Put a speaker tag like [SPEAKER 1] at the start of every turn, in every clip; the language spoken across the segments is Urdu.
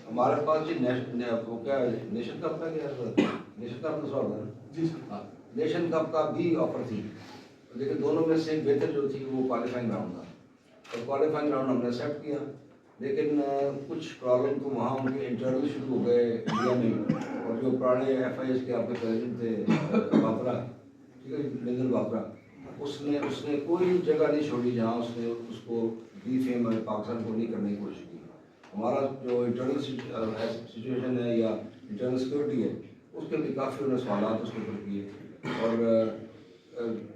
[SPEAKER 1] ہمارے پاس جی وہ کیا نیشن کپ کا کیا نیشن کپ کا سوال ہے جی ہاں نیشن کپ کا بھی آفر تھی، لیکن دونوں میں سے بہتر جو تھی وہ کوالیفائنگ راؤنڈ تھا، اور کوالیفائنگ راؤنڈ ہم نے ایکسیپٹ کیا، لیکن کچھ پرابلم تو وہاں ان کے انٹرنل شروع ہو گئے انڈیا میں، اور جو پرانے ایف آئی ایس کے آپ کے پریزیڈنٹ تھے باپرا، ٹھیک ہے نندل باپرا، اس نے کوئی جگہ نہیں چھوڑی جہاں اس کو ڈی فیم پاکستان کو نہیں کرنے کی کوشش کی۔ ہمارا جو انٹرنل سچویشن ہے یا انٹرنل سیکورٹی ہے اس کے بھی کافی انہوں نے سوالات اس کے اوپر کیے،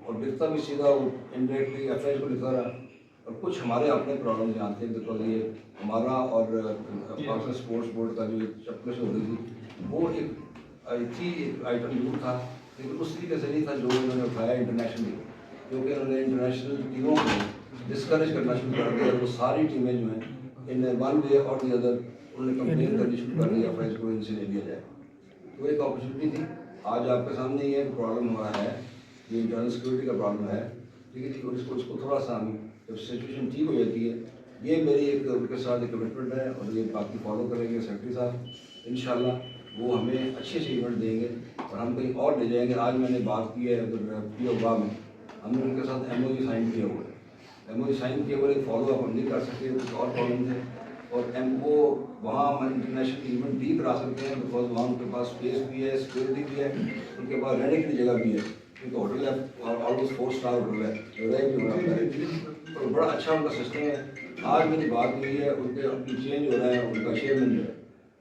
[SPEAKER 1] اور لکھتا بھی سیدھا انڈائریکٹلی ایف آئی ایس کو لکھتا رہا، اور کچھ ہمارے اپنے پرابلم جانتے ہیں بالکل یہ ہمارا اور پاکستان اسپورٹس بورڈ کا جو چپلش ہو رہی تھی وہ ایک تھی ایک آئٹم ضرور تھا، لیکن اس طریقے سے نہیں تھا جو انہوں نے اٹھایا انٹرنیشنلی، کیونکہ انہوں نے انٹرنیشنل ٹیموں کو ڈسکریج کرنا شروع کر دیا، اور وہ ساری ٹیمیں جو ہیں ان ون وے اور دی ادر انہوں نے کمپلین کرنی شروع کر دی ایف آئی ایس کو ان سے لے لیا جائے، تو ایک اپرچونیٹی تھی۔ آج آپ کے سامنے یہ پرابلم ہمارا ہے، یہ انٹرنل سیکورٹی کا پرابلم ہے، ٹھیک ہے جی، اور اس کو تھوڑا سا ہم جب سچویشن ٹھیک ہو جاتی ہے، یہ میری ایک ان کے ساتھ ایک کمٹمنٹ ہے، اور یہ باقی فالو کریں گے سیکرٹری صاحب انشاءاللہ، وہ ہمیں اچھے ایونٹ دیں گے اور ہم کہیں اور لے جائیں گے۔ آج میں نے بات کی ہے ادھر پی او با میں، ہم نے ان کے ساتھ ایم او یو سائن کیا ہوا ہے، ایم او یو سائن کیا ہوا ہے، فالو اپ ہم نہیں کر سکتے، کچھ اور پرابلم تھے، اور ایم او وہاں ہم انٹرنیشنل ایونٹ بھی کرا سکتے ہیں، بیکاز وہاں ان کے پاس اسپیس بھی ہے، سیکورٹی بھی ہے، ان کے پاس رہنے کی جگہ بھی ہے، کیونکہ ہوٹل ہے آلموسٹ 4 اسٹار ہوٹل ہے، رہ بھی ہو اور بڑا اچھا ان کا سسٹم ہے۔ آج میری بات ہوئی ہے ان کے اپنی چینج ہو رہا ہے، ان کا چیئرمین جو ہے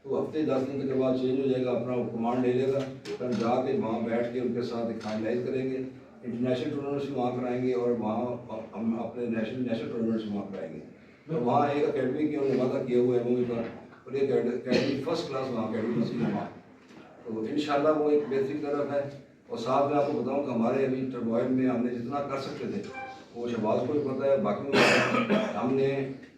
[SPEAKER 1] تو ہفتے 10 دن کے بعد چینج ہو جائے گا، اپنا کمانڈ لے لے گا، پھر جا کے وہاں بیٹھ کے ان کے ساتھ ایک فائنلائز کریں گے، انٹرنیشنل ٹورنامنٹس بھی وہاں کرائیں گے، اور وہاں ہم اپنے نیشنل ٹورنامنٹس بھی وہاں کرائیں گے، اور وہاں ایک اکیڈمی کی انہوں نے وعدہ کیا ہوا ہے ایم او کا، اور ایک اکیڈمی فرسٹ کلاس وہاں اکیڈمی سی وہاں، تو انشاءاللہ وہ ایک بہترین طرف ہے۔ اور ساتھ میں آپ کو بتاؤں کہ ہمارے ابھی ٹرموائل میں ہم نے جتنا کر سکتے تھے وہ شہباز کو بھی پتہ ہے، باقی کو پتہ ہے، ہم نے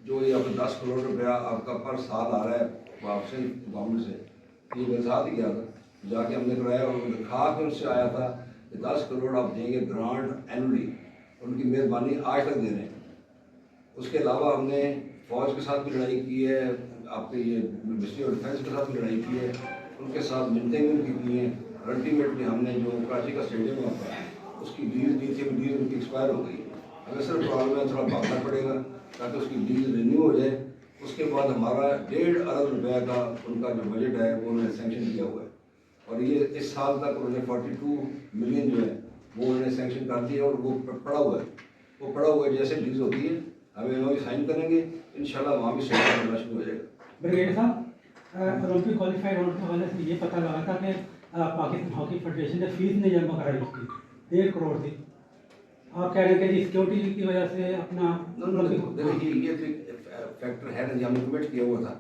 [SPEAKER 1] جو یہ اب 10 کروڑ روپیہ آپ کا پر سال آ رہا ہے واپسی گورنمنٹ سے، یہ میرے ساتھ ہی گیا تھا، جا کے ہم نے کرایا اور دکھا کے ان سے آیا تھا کہ 10 کروڑ آپ دیں گے گرانٹ اینولی، ان کی مہربانی آج تک دے رہے ہیں۔ اس کے علاوہ ہم نے فوج کے ساتھ بھی لڑائی کی ہے، آپ کے یہ منسٹری آف ڈیفینس کے ساتھ بھی لڑائی کی ہے، ان کے ساتھ منتیں بھی ان کی کی ہیں، الٹیمیٹلی ہم نے جو کراچی کا اسٹیڈیم ہے اس کی ڈیل دی تھی، ڈیل ان کی ایکسپائر ہو گئی، ہمیں صرف پرابلم ہے تھوڑا بھاگنا پڑے گا تاکہ اس کی ڈیل رینیو ہو جائے۔ اس کے بعد ہمارا 1.5 ارب روپے کا ان کا جو بجٹ ہے وہ انہوں نے سینکشن کیا ہوا ہے، اور یہ اس سال تک انہوں نے 42 ملین جو ہے وہ انہوں نے سینکشن کر دیا، اور وہ پڑا ہوا ہے، وہ پڑا ہوا ہے، جیسے ڈیل ہوتی ہے ہمیں ایم او سائن کریں گے انشاءاللہ وہاں بھی سائن کرنا شروع ہو جائے گا۔
[SPEAKER 2] بریگیڈیئر صاحب، اولمپک کوالیفائر راؤنڈ کے حوالے سے یہ پتہ لگا تھا کہ پاکستان ہاکی فیڈریشن نے فیس نہیں جمع کرائی اس کی 1.5 کروڑ تھی، آپ کہہ رہے ہیں کہ جی سیکورٹی کی وجہ سے اپنا
[SPEAKER 1] دیکھیے یہ تو ایک فیکٹر ہے نا جی، ہم نے کمٹ کیا ہوا تھا،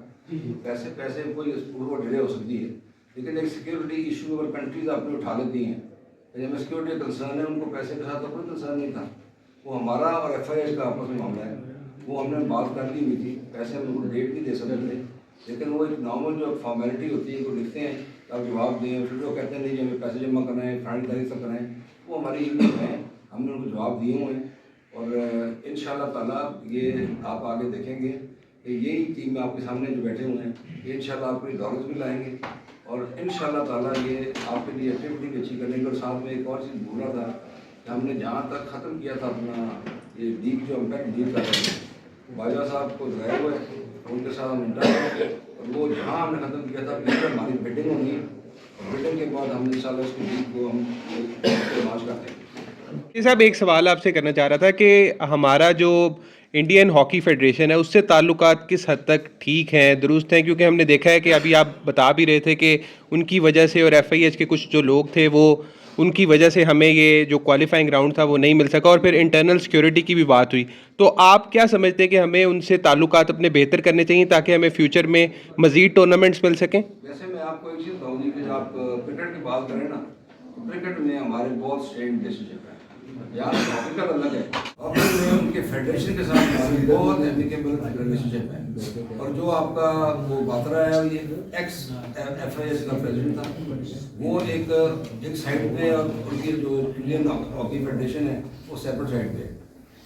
[SPEAKER 1] پیسے کوئی وہ ڈیلے ہو سکتی ہے، لیکن ایک سیکورٹی ایشو اگر کنٹریز آپ نے اٹھا لیتی ہیں، جب سیکورٹی کنسرن ہے ان کو پیسے کے ساتھ تو کوئی کنسرن نہیں تھا، وہ ہمارا اور ایف آئی ایس کا آپس میں معاملہ ہے، وہ ہم نے بات کر لی ہوئی تھی، پیسے ہم ان کو ڈیٹ نہیں دے سکتے تھے، لیکن وہ ایک نارمل جو فارمیلٹی ہوتی ہے وہ لکھتے ہیں آپ جواب دیں، پھر وہ کہتے ہیں نہیں جی ہمیں پیسے جمع کرنا ہے فلانی تاریخ تک کرنا ہے، وہ ہماری ایونٹ ہیں، ہم نے ان کو جواب دیے ہوئے ہیں، اور انشاءاللہ تعالیٰ یہ آپ آگے دیکھیں گے کہ یہی ٹیم میں آپ کے سامنے جو بیٹھے ہوئے ہیں یہ انشاءاللہ آپ کو دولت بھی لائیں گے، اور انشاءاللہ تعالیٰ یہ آپ کے لیے ایکٹیویٹی بھی اچھی کریں گے۔ اور ساتھ میں ایک اور چیز بھولا تھا کہ ہم نے جہاں تک ختم کیا تھا اپنا یہ لیگ جو امپیکٹ ڈیل کر رہے ہیں، باجوہ صاحب کو گئے ہوئے ان کے ساتھ ہم انٹر، اور وہ جہاں ہم نے ختم کیا تھا پھر ہماری بلڈنگ ہونی ہے، اور بلڈنگ کے بعد ہم انشاءاللہ اس کی لیگ کو ہم لانچ کرتے ہیں۔
[SPEAKER 3] صاحب ایک سوال آپ سے کرنا چاہ رہا تھا کہ ہمارا جو انڈین ہاکی فیڈریشن ہے اس سے تعلقات کس حد تک ٹھیک ہیں، درست ہیں، کیونکہ ہم نے دیکھا ہے کہ ابھی آپ بتا بھی رہے تھے کہ ان کی وجہ سے اور ایف آئی ایچ کے کچھ جو لوگ تھے وہ ان کی وجہ سے ہمیں یہ جو کوالیفائنگ راؤنڈ تھا وہ نہیں مل سکا، اور پھر انٹرنل سیکورٹی کی بھی بات ہوئی، تو آپ کیا سمجھتے ہیں کہ ہمیں ان سے تعلقات اپنے بہتر کرنے چاہیے تاکہ ہمیں فیوچر میں مزید ٹورنامنٹس مل سکیں؟
[SPEAKER 1] ویسے میں آپ کو ایک چیز بتاؤں گی کہ جب آپ کرکٹ کی بات کریں نا تو کرکٹ میں ہمارے بہت اسٹرینگ ریلیشنشپ ہے، یہاں ہاکی کا الگ ہے، ہاکی میں ان کے فیڈریشن کے ساتھ ہماری بہت ایمیکیبل ریلیشنشپ ہے، اور جو آپ کا وہ باترا ہے یہ ایکس ایف آئی ایس کا پریزیڈنٹ تھا، وہ ایک سائڈ پہ، اور ان کی جو انڈین ہاکی فیڈریشن ہے وہ سیپریٹ سائڈ پہ ہے،